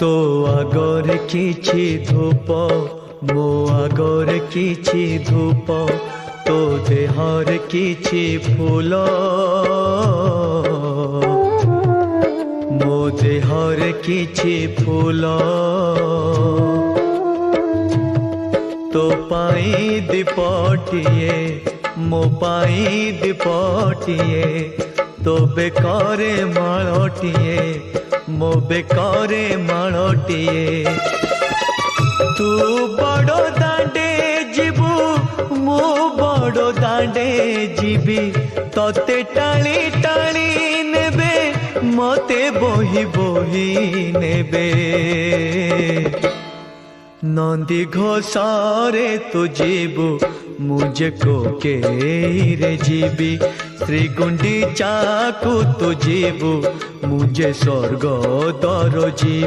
तो आगरे किछि धूप मो आगरे किछि धूप तो देहर किछि फूल मो देहर किछि फूल तो पाई दीपटिए मो पाई दीपटिए तो बेकारे माळटिए मो बेकारे माळटिए तू बड़ दांडे जीवु मो बड़ दांडे जीवी तते टाणी टाणी नेबे मते बोही बोही नेबे नंदी घोषारे तू जीवु मुझे को के रे जीवी श्री गुंडीचा को तू जीवु मुझे स्वर्ग दर जीव।